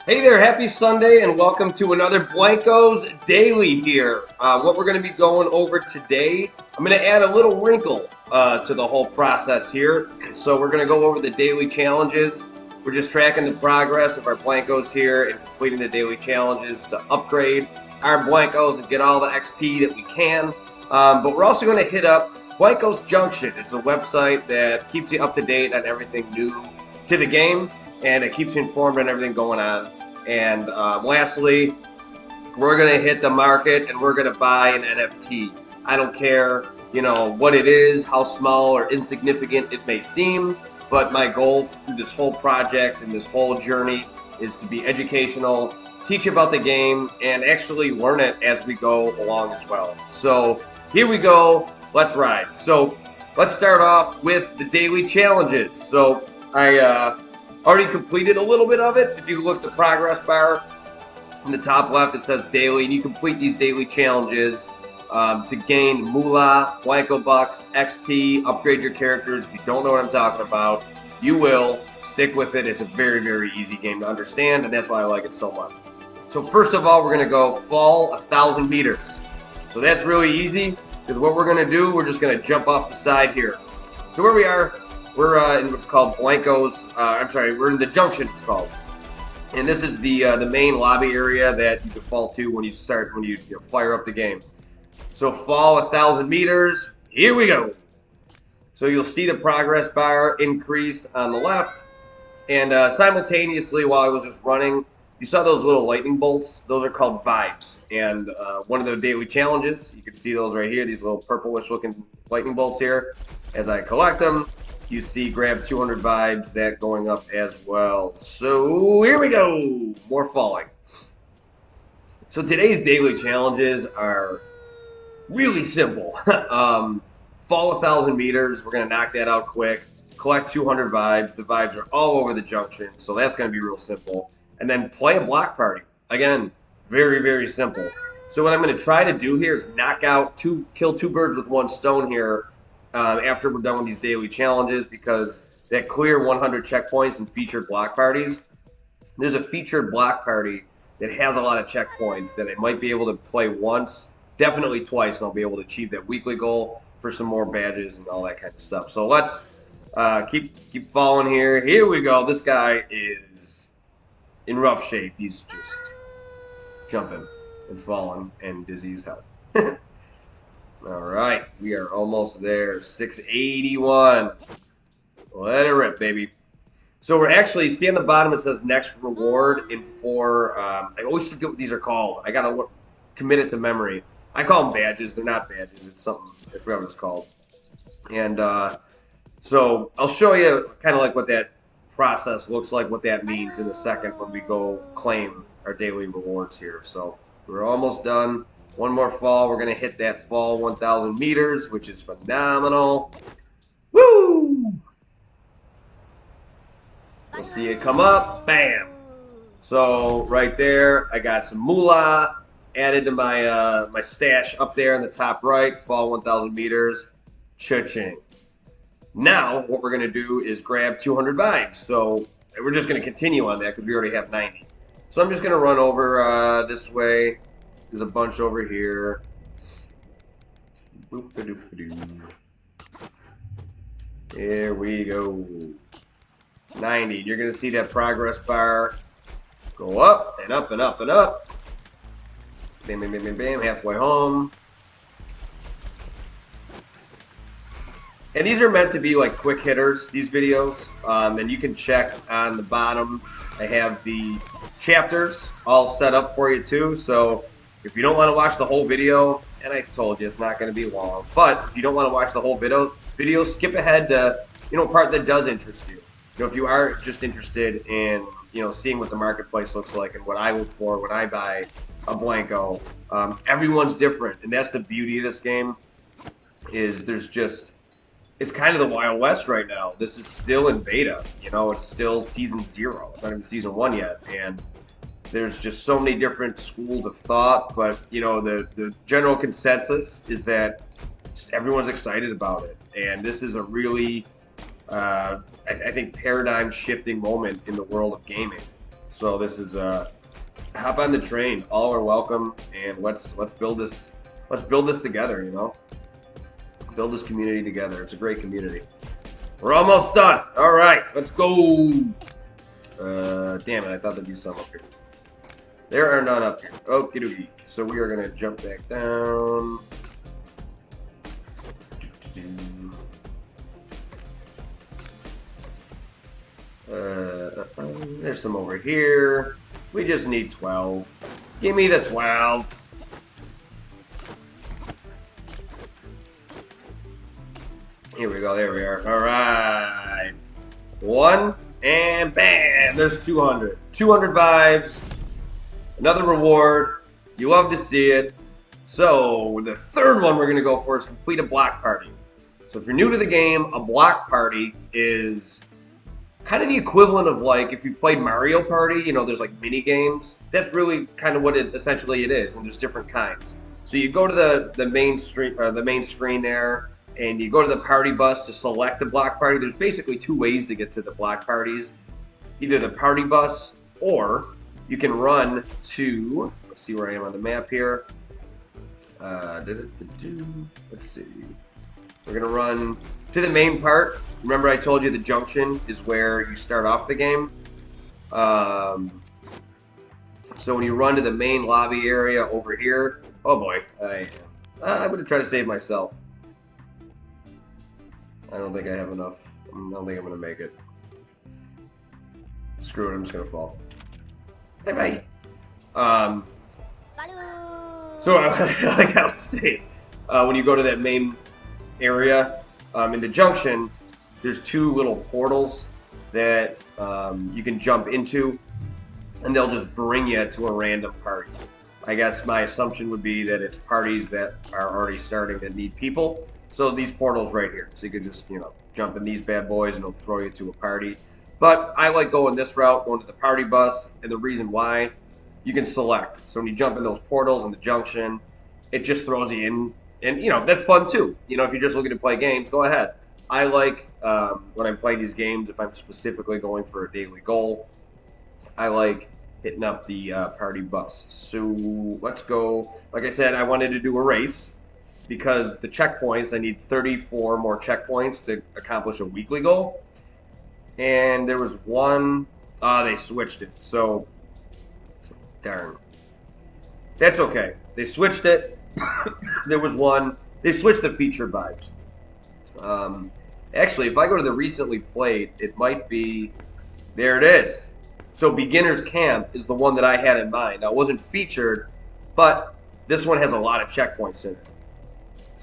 Hey there, happy Sunday, and welcome to another Blankos Daily here. What we're going to be going over today, I'm going to add a little wrinkle to the whole process here. So we're going to go over the daily challenges. We're just tracking the progress of our Blankos here and completing the daily challenges to upgrade our Blankos and get all the XP that we can. But we're also going to hit up Blankos Junction. It's a website that keeps you up to date on everything new to the game, and it keeps you informed on everything going on. And lastly, we're going to hit the market and we're going to buy an NFT. I don't care, what it is, how small or insignificant it may seem, but my goal through this whole project and this whole journey is to be educational, teach about the game, and actually learn it as we go along as well. So here we go. Let's ride. So let's start off with the daily challenges. So I already completed a little bit of it. If you look at the progress bar in the top left, it says daily, and you complete these daily challenges to gain moolah, Blanko bucks, XP, upgrade your characters. If you don't know what I'm talking about, you will. Stick with it. It's a very, very easy game to understand, and that's why I like it so much. So first of all, we're going to go fall 1,000 meters. So that's really easy, because what we're going to do, we're just going to jump off the side here. So where we are, we're in what's called Blankos. We're in the Junction, it's called. And this is the main lobby area that you can fall to when you fire up the game. So fall 1,000 meters. Here we go. So you'll see the progress bar increase on the left. And simultaneously, while I was just running, you saw those little lightning bolts. Those are called vibes. And one of the daily challenges, you can see those right here, these little purplish looking lightning bolts here. As I collect them, you see grab 200 vibes, that going up as well. So here we go, more falling. So today's daily challenges are really simple. Fall 1,000 meters, we're going to knock that out quick. Collect 200 vibes, the vibes are all over the junction, so that's going to be real simple. And then play a block party. Again, very, very simple. So what I'm going to try to do here is kill two birds with one stone here. After we're done with these daily challenges, because that clear 100 checkpoints and featured block parties, there's a featured block party that has a lot of checkpoints that I might be able to play once, definitely twice, and I'll be able to achieve that weekly goal for some more badges and all that kind of stuff. So let's keep following here. Here we go. This guy is in rough shape. He's just jumping and falling and dizzy as hell. All right, we are almost there. 681. Let it rip, baby. So we're actually, see on the bottom it says next reward in 4. I always forget what these are called. I got to commit it to memory. I call them badges. They're not badges. It's something, I forgot what it's called. And so I'll show you kind of like what that process looks like, what that means in a second when we go claim our daily rewards here. So we're almost done. One more fall. We're going to hit that fall 1,000 meters, which is phenomenal. Woo! You'll see it come up. Bam! So right there, I got some moolah added to my my stash up there in the top right. Fall 1,000 meters. Cha-ching. Now, what we're going to do is grab 200 vibes. So we're just going to continue on that because we already have 90. So I'm just going to run over this way. There's a bunch over here. There we go. 90. You're going to see that progress bar go up and up and up and up. Bam, bam, bam, bam, bam. Halfway home. And these are meant to be like quick hitters, these videos. And you can check on the bottom. I have the chapters all set up for you too. So if you don't want to watch the whole video, and I told you it's not going to be long, but if you don't want to watch the whole video, skip ahead to, part that does interest you. If you are just interested in, seeing what the marketplace looks like and what I look for when I buy a Blanko, everyone's different, and that's the beauty of this game. It's kind of the Wild West right now. This is still in beta. It's still season 0. It's not even season 1 yet, and there's just so many different schools of thought, but the general consensus is that just everyone's excited about it, and this is a really, I think, paradigm shifting moment in the world of gaming. So this is hop on the train. All are welcome, and let's build this. Let's build this together. You know, build this community together. It's a great community. We're almost done. All right, let's go. Damn it! I thought there'd be some up here. There are none up here. Okie dokie. So we are gonna jump back down. There's some over here. We just need 12. Give me the 12. Here we go. There we are. All right. 1 and bam. There's 200. 200 vibes. Another reward. You love to see it. So the third one we're going to go for is complete a block party. So if you're new to the game, a block party is kind of the equivalent of, like, if you've played Mario Party, you know, there's like mini games. That's really kind of what it essentially it is, and there's different kinds. So you go to the main screen there, and you go to the party bus to select a block party. There's basically 2 ways to get to the block parties. Either the party bus, or you can run to, let's see where I am on the map here. Let's see. We're gonna run to the main part. Remember I told you the junction is where you start off the game. So when you run to the main lobby area over here, oh boy, I'm gonna try to save myself. I don't think I have enough. I don't think I'm gonna make it. Screw it, I'm just gonna fall. Bye bye. So like I was saying, when you go to that main area in the junction, there's 2 little portals that you can jump into, and they'll just bring you to a random party. I guess my assumption would be that it's parties that are already starting that need people. So these portals right here, so you could just, you know, jump in these bad boys and it'll throw you to a party. But I like going this route, going to the party bus, and the reason why, you can select. So when you jump in those portals in the junction, it just throws you in. And, you know, that's fun too. You know, if you're just looking to play games, go ahead. I like, when I'm playing these games, if I'm specifically going for a daily goal, I like hitting up the party bus. So let's go. Like I said, I wanted to do a race because the checkpoints, I need 34 more checkpoints to accomplish a weekly goal. And there was one, they switched it. So, darn. That's okay. They switched it. There was one. They switched the featured vibes. Actually, if I go to the recently played, it might be. There it is. So beginner's camp is the one that I had in mind. Now, it wasn't featured, but this one has a lot of checkpoints in it.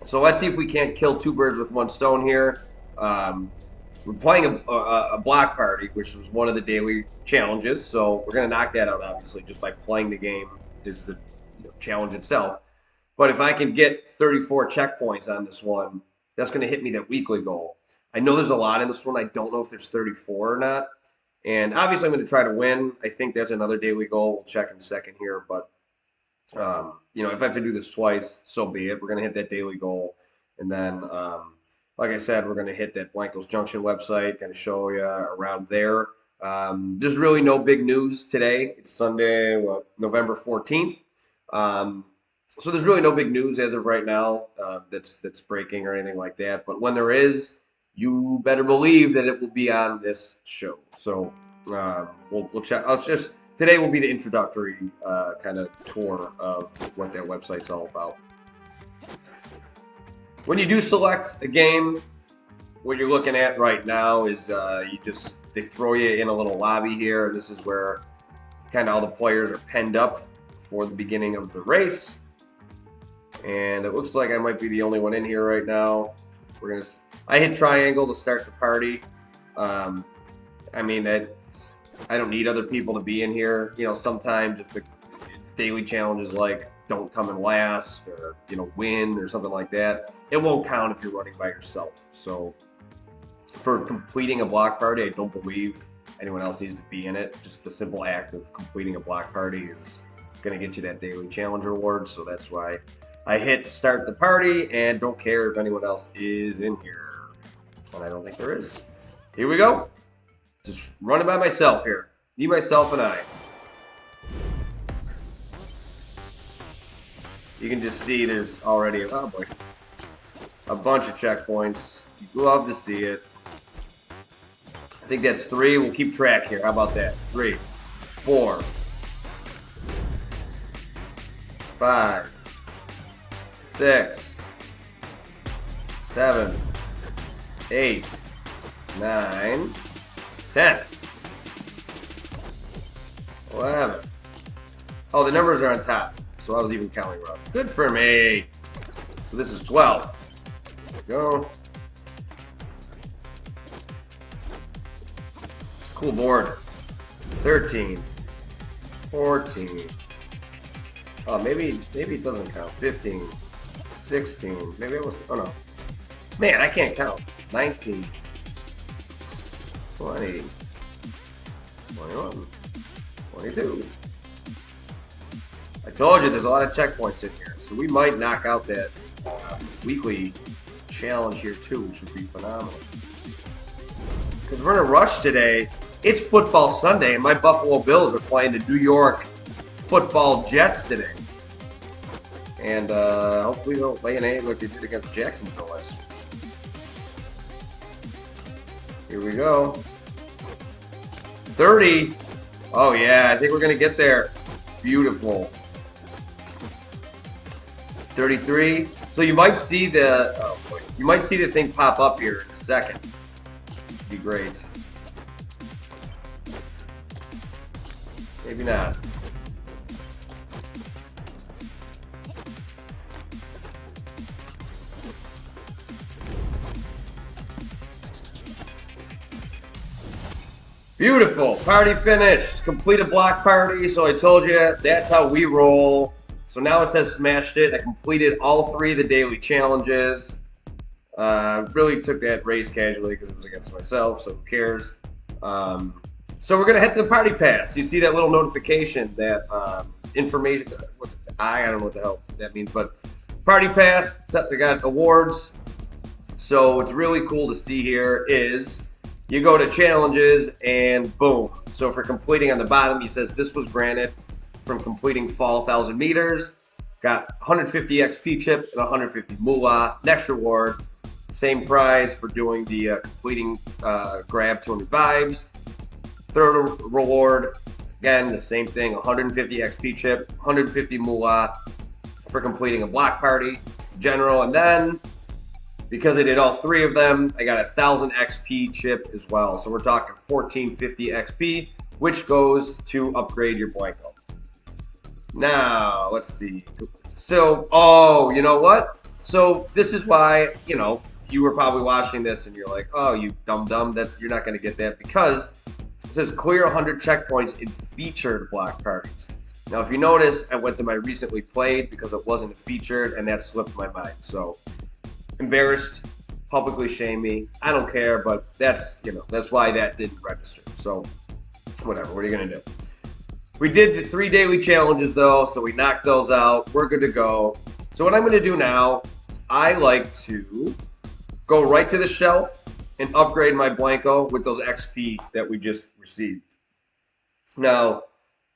So let's see if we can't kill 2 birds with 1 stone here. We're playing a block party, which was one of the daily challenges. So we're going to knock that out, obviously, just by playing the game is the challenge itself. But if I can get 34 checkpoints on this one, that's going to hit me that weekly goal. I know there's a lot in this one. I don't know if there's 34 or not. And obviously I'm going to try to win. I think that's another daily goal. We'll check in a second here. But, you know, if I have to do this twice, so be it. We're going to hit that daily goal. And then, like I said, we're going to hit that Blankos Junction website, kind of show you around there. There's really no big news today. It's Sunday, November 14th. So there's really no big news as of right now that's breaking or anything like that. But when there is, you better believe that it will be on this show. So we'll check. Today will be the introductory kind of tour of what that website's all about. When you do select a game, what you're looking at right now is they throw you in a little lobby here. This is where kind of all the players are penned up for the beginning of the race. And it looks like I might be the only one in here right now. I hit triangle to start the party. I mean, I don't need other people to be in here. You know, sometimes if the daily challenge is like, don't come in last, or, you know, win, or something like that, it won't count if you're running by yourself. So for completing a block party, I don't believe anyone else needs to be in it. Just the simple act of completing a block party is going to get you that daily challenge reward. So that's why I hit start the party and don't care if anyone else is in here. And I don't think there is. Here we go. Just running by myself here. Me, myself, and I. You can just see there's already, oh boy, a bunch of checkpoints. You'd love to see it. I think that's 3. We'll keep track here. How about that? 3, 4, 5, 6, 7, 8, 9, 10, 11. Oh, the numbers are on top, so I was even counting wrong. Good for me. So this is 12. There we go. It's a cool board. 13, 14. Oh, maybe it doesn't count. 15, 16. Maybe I was. Oh no. Man, I can't count. 19, 20, 21, 22. I told you there's a lot of checkpoints in here, so we might knock out that weekly challenge here too, which would be phenomenal. Because we're in a rush today. It's football Sunday, and my Buffalo Bills are playing the New York Football Jets today. And hopefully they don't lay an egg like they did against Jacksonville last week. Here we go. 30. Oh yeah, I think we're gonna get there. Beautiful. 33. So you might see the thing pop up here in a second. Be great. Maybe not. Beautiful. Party finished. Complete a block party. So I told you that's how we roll. So now it says smashed it. I completed all 3 of the daily challenges. Really took that race casually because it was against myself, so who cares? So we're going to hit the party pass. You see that little notification, that information. I don't know what the hell that means, but party pass. I got awards. So what's really cool to see here is you go to challenges and boom. So for completing on the bottom, he says this was granted from completing fall 1,000 meters. Got 150 XP chip and 150 moolah. Next reward, same prize for doing the completing grab 200 vibes. Third reward, again, the same thing, 150 XP chip, 150 moolah for completing a block party, general, and then because I did all 3 of them, I got 1,000 XP chip as well. So we're talking 1,450 XP, which goes to upgrade your Blanko. Now, let's see. So, oh, you know what? So this is why, you were probably watching this and you're like, oh, you dumb, that you're not going to get that, because it says clear 100 checkpoints in featured block parties. Now, if you notice, I went to my recently played because it wasn't featured, and that slipped my mind. So, embarrassed, publicly shame me. I don't care, but that's why that didn't register. So, whatever. What are you gonna do? We did the 3 daily challenges though, so we knocked those out. We're good to go. So what I'm gonna do now, I like to go right to the shelf and upgrade my Blanko with those XP that we just received. Now,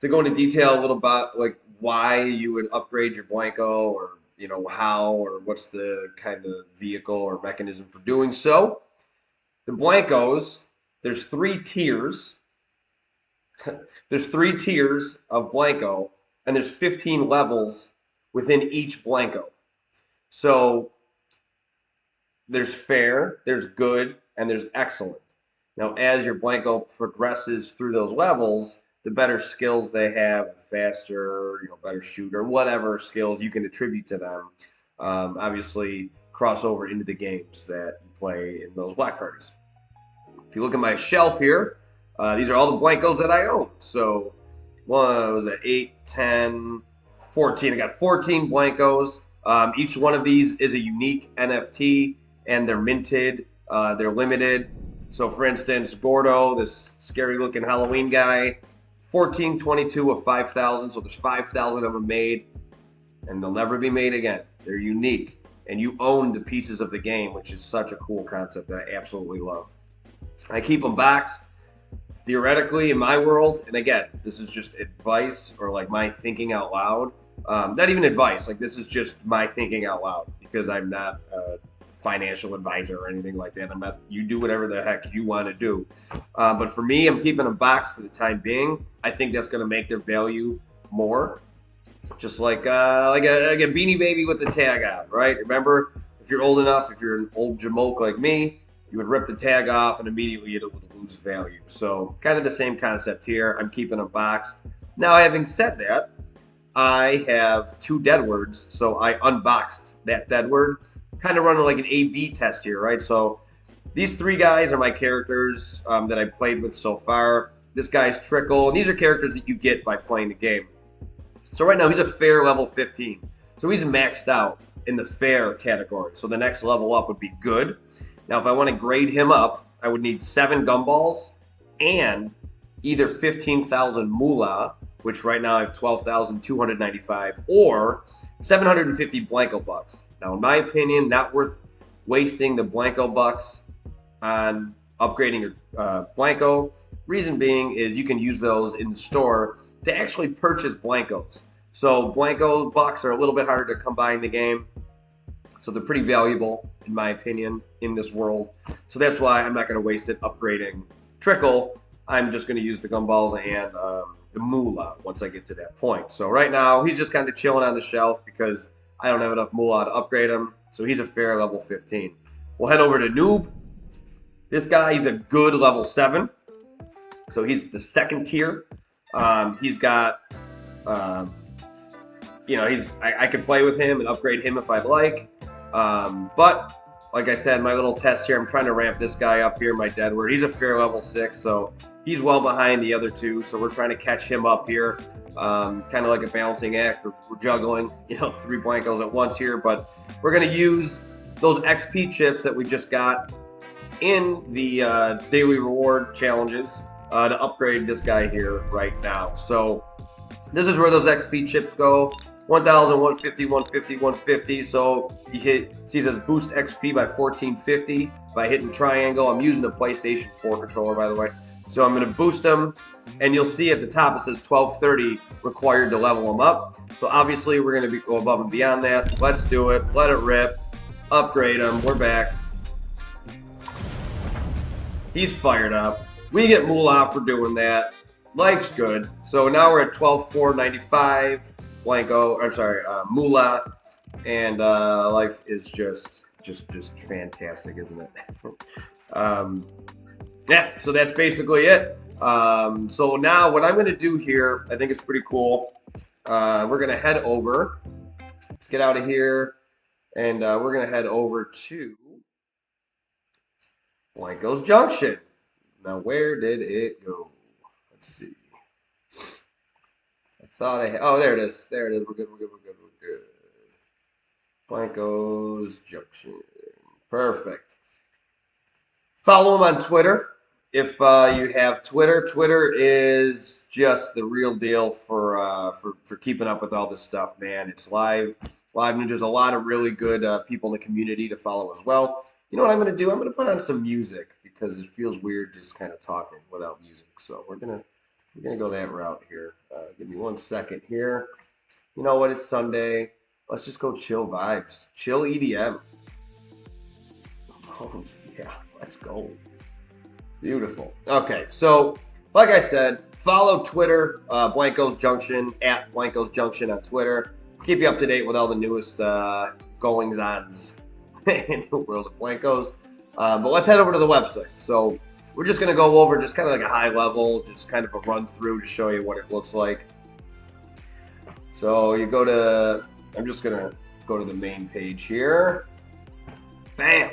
to go into detail a little about like why you would upgrade your Blanko, or how, or what's the kind of vehicle or mechanism for doing so. The Blankos, there's 3 tiers. There's 3 tiers of Blanko, and there's 15 levels within each Blanko. So there's fair, there's good, and there's excellent. Now, as your Blanko progresses through those levels, the better skills they have, faster, better shooter, whatever skills you can attribute to them, obviously cross over into the games that you play in those block parties. If you look at my shelf here, these are all the Blankos that I own. So, what was it, 8, 10, 14. I got 14 Blankos. Each one of these is a unique NFT, and they're minted. They're limited. So, for instance, Gordo, this scary-looking Halloween guy, 1422 of 5,000. So there's 5,000 of them made, and they'll never be made again. They're unique, and you own the pieces of the game, which is such a cool concept that I absolutely love. I keep them boxed. Theoretically, in my world, and again, this is just advice or like my thinking out loud, Not even advice. Like, this is just my thinking out loud because I'm not a financial advisor or anything like that. I'm not. You do whatever the heck you want to do. But for me, I'm keeping them boxed for the time being. I think that's going to make their value more. Just like a Beanie Baby with the tag on, right? Remember, if you're old enough, if you're an old jamoke like me, you would rip the tag off and immediately it would lose value. So kind of the same concept here. I'm keeping them boxed. Now, having said that, I have 2 dead words, so I unboxed that dead word. Kind of running like an A/B test here, right? So these 3 guys are my characters that I played with so far. This guy's Trickle, and these are characters that you get by playing the game. So right now he's a fair level 15. So he's maxed out in the fair category. So the next level up would be good. Now if I want to grade him up, I would need 7 gumballs and either 15,000 moolah, which right now I have 12,295, or 750 Blanko bucks. Now in my opinion, not worth wasting the Blanko bucks on upgrading your Blanko. Reason being is you can use those in the store to actually purchase Blankos. So Blanko bucks are a little bit harder to come by in the game. So they're pretty valuable, in my opinion, in this world. So that's why I'm not going to waste it upgrading Trickle. I'm just going to use the gumballs and the moolah once I get to that point. So right now, he's just kind of chilling on the shelf because I don't have enough moolah to upgrade him. So he's a fair level 15. We'll head over to Noob. This guy, he's a good level 7. So he's the 2nd tier. He's got, I can play with him and upgrade him if I'd like. But like I said, my little test here, I'm trying to ramp this guy up here, my dead word. He's a fair level 6, so he's well behind the other 2. So we're trying to catch him up here, kind of like a balancing act. We're juggling, 3 Blankos at once here. But we're going to use those XP chips that we just got in the daily reward challenges to upgrade this guy here right now. So this is where those XP chips go. 1,000, 150, 150, 150. So he says boost XP by 1450 by hitting triangle. I'm using a PlayStation 4 controller, by the way. So I'm going to boost him, and you'll see at the top it says 1230 required to level him up. So obviously we're going to go above and beyond that. Let's do it. Let it rip. Upgrade him. We're back. He's fired up. We get moolah for doing that. Life's good. So now we're at 12,495 Blanko. I'm sorry, moolah, and life is just fantastic, isn't it? Yeah. So that's basically it. So now what I'm going to do here, I think it's pretty cool. We're going to head over. Let's get out of here, and we're going to head over to Blanko's Junction. Now, where did it go? Let's see. I thought I had... Oh, there it is. There it is. We're good. Blanko's Junction. Perfect. Follow him on Twitter. If you have Twitter, Twitter is just the real deal for keeping up with all this stuff, man. It's live. And there's a lot of really good people in the community to follow as well. You know what I'm going to do? I'm going to put on some music because it feels weird just kind of talking without music. So we're gonna go that route here. Give me 1 second here. You know what? It's Sunday. Let's just go chill vibes. Chill EDM. Oh, yeah. Let's go. Beautiful. Okay, so like I said, follow Twitter, Blankos Junction, at Blankos Junction on Twitter. Keep you up to date with all the newest goings-ons in the world of Blankos. But let's head over to the website. So we're just going to go over just kind of like a high level, just kind of a run through to show you what it looks like. So you go to, I'm just going to go to the main page here. Bam!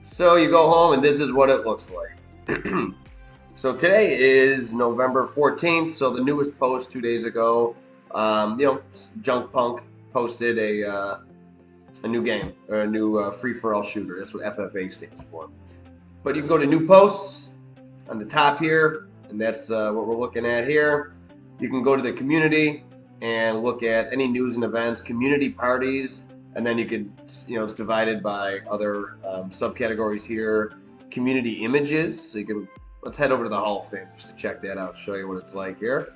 So you go home and this is what it looks like. So today is November 14th. So the newest post 2 days ago, Junk Punk posted a new game, or a new free-for-all shooter. That's what FFA stands for. But you can go to new posts on the top here, and that's what we're looking at here. You can go to the community and look at any news and events, community parties, and then you can, it's divided by other subcategories here. Community images, so you can, let's head over to the Hall of Fame just to check that out, show you what it's like here.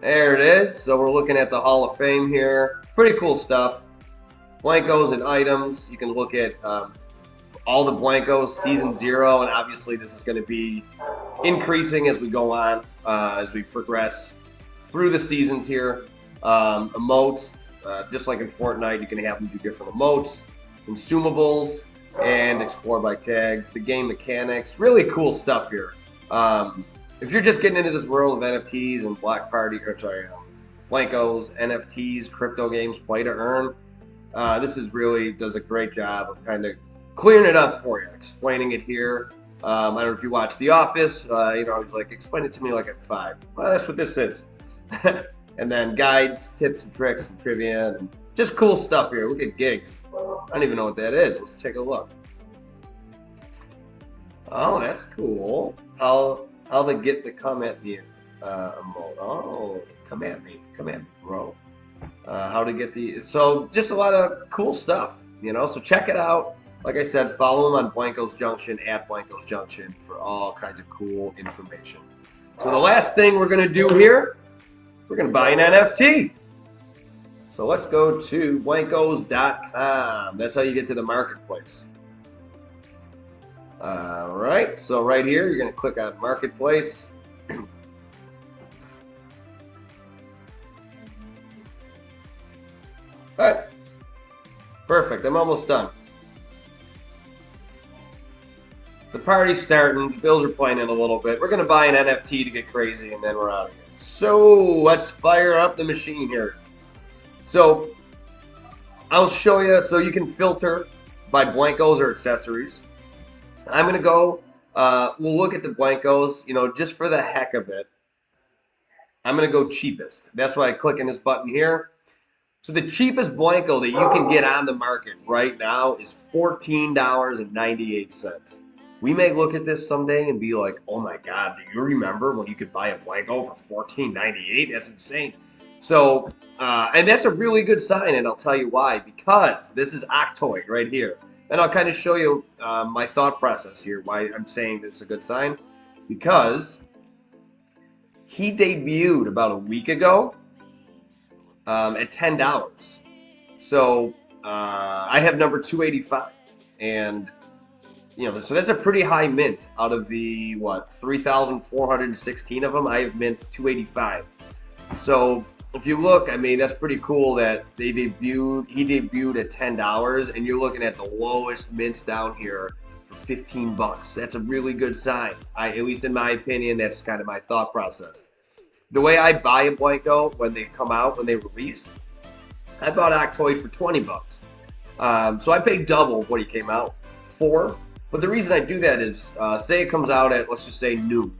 There it is. So we're looking at the Hall of Fame here. Pretty cool stuff. Blankos and items. You can look at all the Blankos, Season 0, and obviously this is going to be increasing as we go on, as we progress through the seasons here. Emotes, just like in Fortnite, you can have them do different emotes, consumables, and explore by tags. The game mechanics, really cool stuff here. If you're just getting into this world of NFTs and Blankos, NFTs, crypto games, play to earn, this is really does a great job of kind of clearing it up for you, explaining it here. I don't know if you watch The Office, he's like, explain it to me like at 5. Well, that's what this is. And then guides, tips and tricks and trivia and just cool stuff here. Look at gigs. I don't even know what that is. Let's take a look. Oh, that's cool. How to get the come at me emote. Oh, come at me, bro. How to get the, so just a lot of cool stuff, so check it out. Like I said, follow them on Blankos Junction, at Blankos Junction, for all kinds of cool information. So the last thing we're going to do here, we're going to buy an NFT. So let's go to blankos.com. That's how you get to the marketplace. All right, so right here, you're going to click on Marketplace. All right, perfect. I'm almost done. The party's starting. The Bills are playing in a little bit. We're going to buy an NFT to get crazy, and then we're out of here. So let's fire up the machine here. So I'll show you. So you can filter by Blankos or accessories. I'm going to go. We'll look at the Blankos, just for the heck of it. I'm going to go cheapest. That's why I click on this button here. So the cheapest Blanko that you can get on the market right now is $14.98. We may look at this someday and be like, oh my God, do you remember when you could buy a Blanko for $14.98? That's insane. So, and that's a really good sign, and I'll tell you why. Because this is Octoid right here. And I'll kind of show you my thought process here, why I'm saying that it's a good sign. Because he debuted about a week ago at $10. So I have number 285. And so that's a pretty high mint out of the, 3,416 of them. I have mint 285. So if you look, that's pretty cool that he debuted at $10, and you're looking at the lowest mints down here for $15. That's a really good sign. At least in my opinion, that's kind of my thought process. The way I buy a Blanko when they come out, when they release, I bought Octoid for $20. So I paid double what he came out for. But the reason I do that is, say it comes out at, let's just say, noon.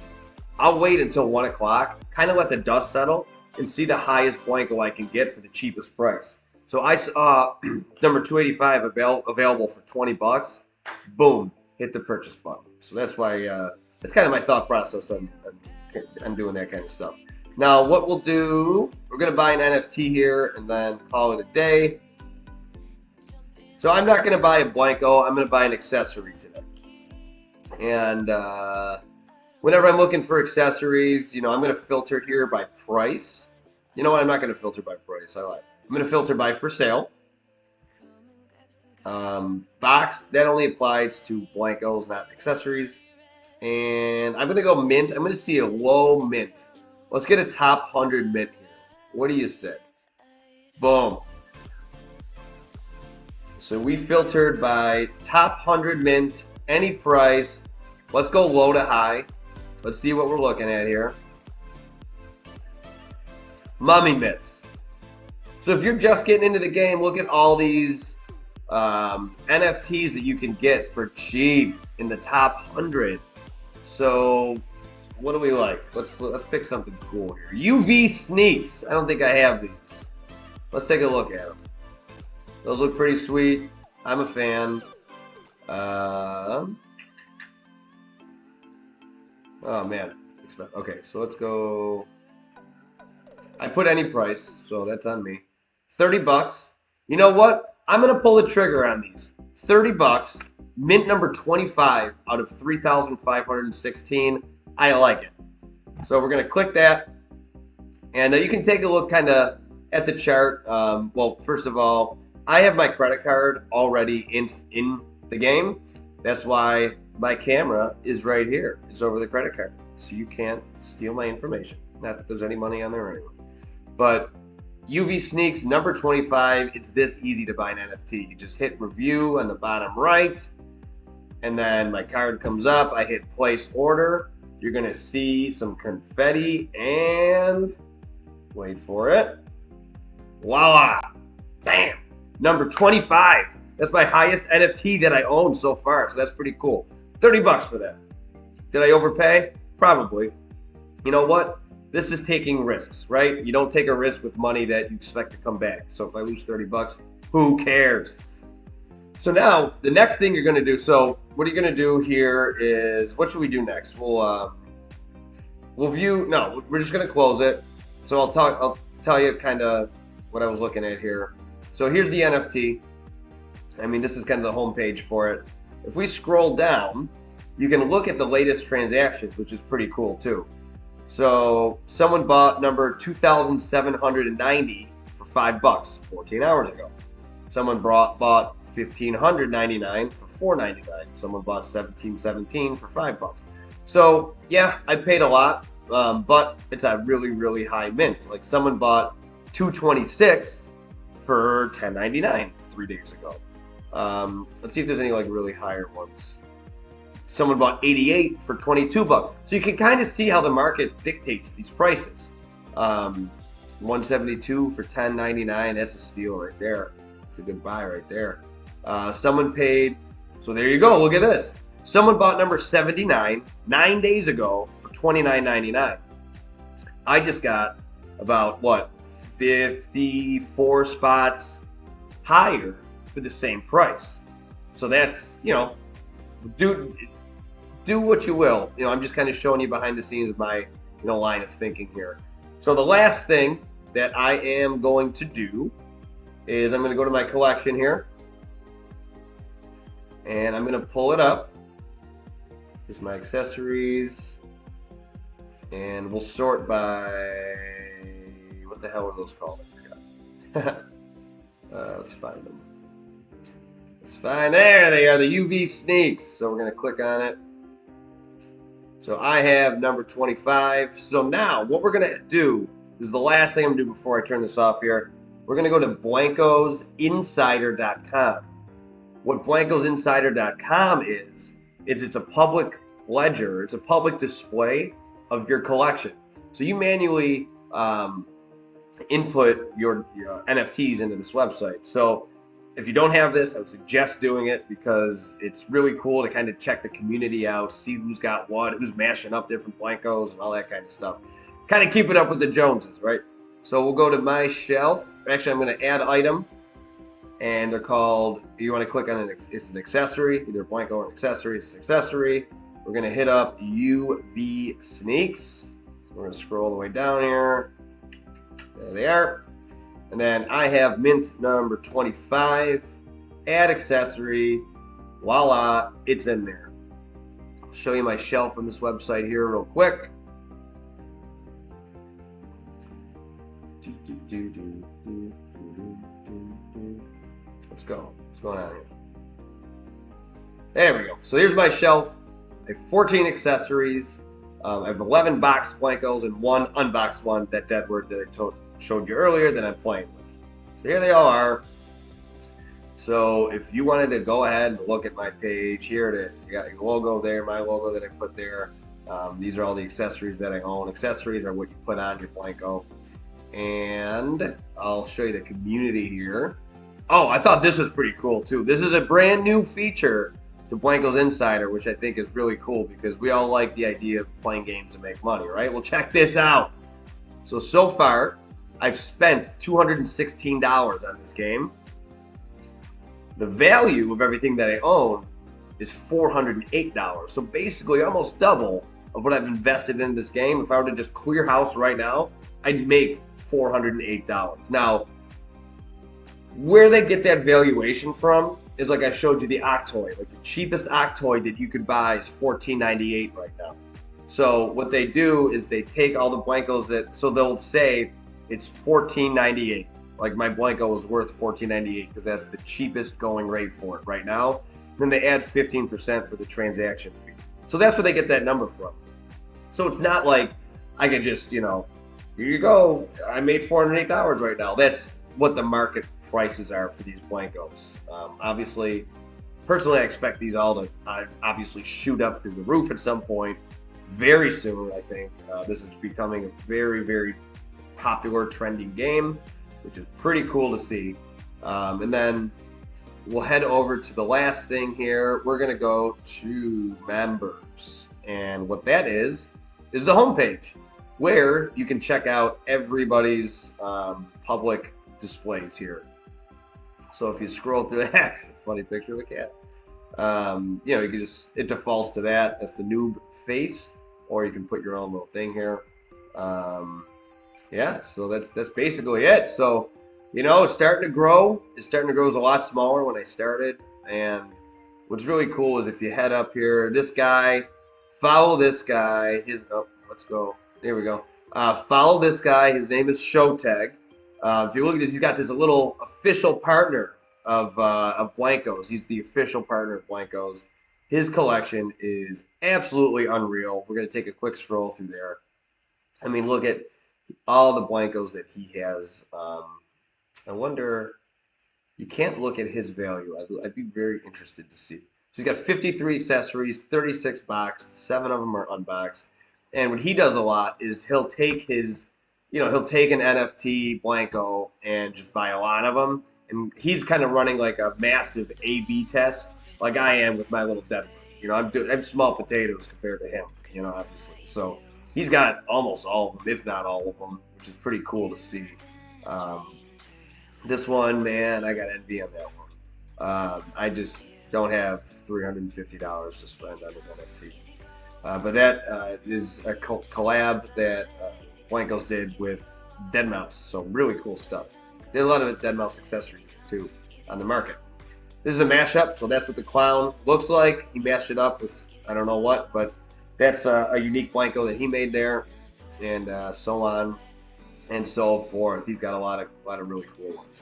I'll wait until 1 o'clock, kind of let the dust settle, and see the highest Blanko I can get for the cheapest price. So I saw number 285 available for $20. Boom, hit the purchase button. So that's why, that's kind of my thought process on doing that kind of stuff. Now, what we'll do, we're going to buy an NFT here and then call it a day. So I'm not going to buy a Blanko. I'm going to buy an accessory today. And whenever I'm looking for accessories, I'm going to filter here by price. You know what? I'm not going to filter by price. I lied. I'm going to filter by for sale. Box, that only applies to Blankos, not accessories. And I'm going to go mint. I'm going to see a low mint. Let's get a top 100 mint here. What do you say? Boom. So we filtered by top 100 mint, any price. Let's go low to high. Let's see what we're looking at here. Mummy mitts. So if you're just getting into the game, look at all these NFTs that you can get for cheap in the top 100. So what do we like? Let's pick something cool here. UV sneaks. I don't think I have these. Let's take a look at them. Those look pretty sweet. I'm a fan. Oh man. Okay, so let's go. I put any price, so that's on me. $30. You know what? I'm gonna pull the trigger on these. $30. Mint number 25 out of 3,516. I like it. So we're gonna click that. And you can take a look kind of at the chart. Well, first of all, I have my credit card already in the game. That's why my camera is right here. It's over the credit card. So you can't steal my information. Not that there's any money on there anyway. But UV Sneaks number 25, it's this easy to buy an NFT. You just hit review on the bottom right, and then my card comes up. I hit place order. You're going to see some confetti, and wait for it. Voila. Bam. Number 25. That's my highest NFT that I own so far, so that's pretty cool. $30 for that. Did I overpay? Probably. You know what? This is taking risks, right? You don't take a risk with money that you expect to come back. So if I lose $30, who cares? So now the next thing you're going to do. So what you're going to do here is, what should we do next? We'll view. No, we're just going to close it. So I'll tell you kind of what I was looking at here. So here's the NFT. I mean, this is kind of the home page for it. If we scroll down, you can look at the latest transactions, which is pretty cool too. So someone bought number 2,790 for $5 14 hours ago. Someone bought 1,599 for $4.99. Someone bought 1,717 for $5. So yeah, I paid a lot, but it's a really, really high mint. Like someone bought 226 for $10.99 3 days ago. Let's see if there's any like really higher ones. Someone bought 88 for $22. So you can kind of see how the market dictates these prices. 172 for $10.99. That's a steal right there. It's a good buy right there. Someone paid. So there you go. Look at this. Someone bought number 79 9 days ago for $29.99. I just got about 54 spots higher for the same price. So that's, do what you will. I'm just kind of showing you behind the scenes of my, line of thinking here. So the last thing that I am going to do is I'm going to go to my collection here, and I'm going to pull it up. Just my accessories, and we'll sort by, what the hell are those called? I forgot. Let's find them. Let's find, there they are, the UV Sneaks. So we're going to click on it. So I have number 25. So now what we're going to do is the last thing I'm going to do before I turn this off here. We're going to go to blankosinsider.com. What blankosinsider.com is it's a public ledger. It's a public display of your collection. So you manually input your NFTs into this website. So if you don't have this, I would suggest doing it because it's really cool to kind of check the community out, see who's got what, who's mashing up different Blankos and all that kind of stuff. Kind of keep it up with the Joneses, right? So we'll go to my shelf. Actually, I'm going to add item, and they're called, you want to click on it, it's an accessory, either Blanko or an accessory. It's an accessory. We're going to hit up UV Sneaks. So we're going to scroll all the way down here. There they are. And then I have mint number 25, add accessory, voila, it's in there. I'll show you my shelf on this website here real quick. Let's go. What's going on here? There we go. So here's my shelf. I have 14 accessories. I have 11 boxed Blankos and one unboxed one, that Deadward that I showed you earlier that I'm playing with. So here they all are. So if you wanted to go ahead and look at my page, here it is. You got your logo there, my logo that I put there. These are all the accessories that I own. Accessories are what you put on your Blanko. And I'll show you the community here. Oh, I thought this was pretty cool too. This is a brand new feature to Blankos Insider, which I think is really cool because we all like the idea of playing games to make money, right? Well, check this out. So far, I've spent $216 on this game. The value of everything that I own is $408. So basically almost double of what I've invested in this game. If I were to just clear house right now, I'd make $408. Now, where they get that valuation from is like I showed you the Octoy. Like the cheapest Octoy that you could buy is $14.98 right now. So what they do is they take all the Blankos so they'll say it's $14.98. Like my Blanko was worth $14.98 because that's the cheapest going rate for it right now. Then they add 15% for the transaction fee. So that's where they get that number from. So it's not like I could just, here you go, I made $408 right now. That's what the market prices are for these Blankos. Obviously, personally, I expect these all to obviously shoot up through the roof at some point very soon, I think. This is becoming a very, very popular, trending game, which is pretty cool to see. And then we'll head over to the last thing here. We're going to go to members. And what that is the homepage where you can check out everybody's public displays here. So if you scroll through that, funny picture of a cat. You can it defaults to that. That's the noob face, or you can put your own little thing here. Yeah, so that's basically it. So, it's starting to grow. It's starting to grow. It was a lot smaller when I started. And what's really cool is if you head up here, this guy, follow this guy. Let's go. There we go. Follow this guy. His name is Showtag. If you look at this, he's got this little official partner of Blankos. He's the official partner of Blankos. His collection is absolutely unreal. We're going to take a quick stroll through there. I mean, look at all the Blankos that he has. I wonder, you can't look at his value. I'd be very interested to see. So he's got 53 accessories, 36 boxed, 7 of them are unboxed. And what he does a lot is he'll take he'll take an NFT Blanko and just buy a lot of them. And he's kind of running like a massive A/B test, like I am with my little debit. I'm small potatoes compared to him, obviously. So he's got almost all of them, if not all of them, which is pretty cool to see. This one, man, I got envy on that one. I just don't have $350 to spend on an NFT. But that is a collab that Blankos did with deadmau5. So really cool stuff. Did a lot of deadmau5 accessories too on the market. This is a mashup, so that's what the clown looks like. He mashed it up with I don't know what, but that's a unique Blanko that he made there, and so on and so forth. He's got a lot of really cool ones.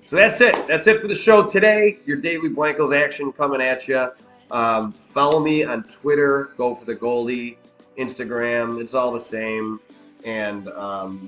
So that's it. That's it for the show today. Your daily Blankos action coming at you. Follow me on Twitter. Go for the Goldie. Instagram. It's all the same. And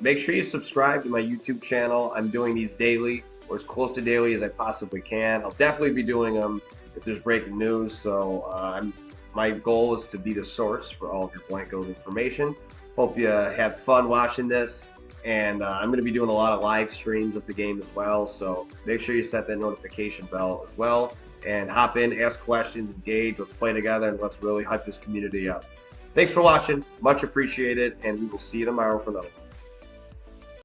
make sure you subscribe to my YouTube channel. I'm doing these daily, or as close to daily as I possibly can. I'll definitely be doing them if there's breaking news. So my goal is to be the source for all of your Blankos information. Hope you have fun watching this. And I'm going to be doing a lot of live streams of the game as well. So make sure you set that notification bell as well. And hop in, ask questions, engage. Let's play together, and let's really hype this community up. Thanks for watching. Much appreciated. And we will see you tomorrow for another one.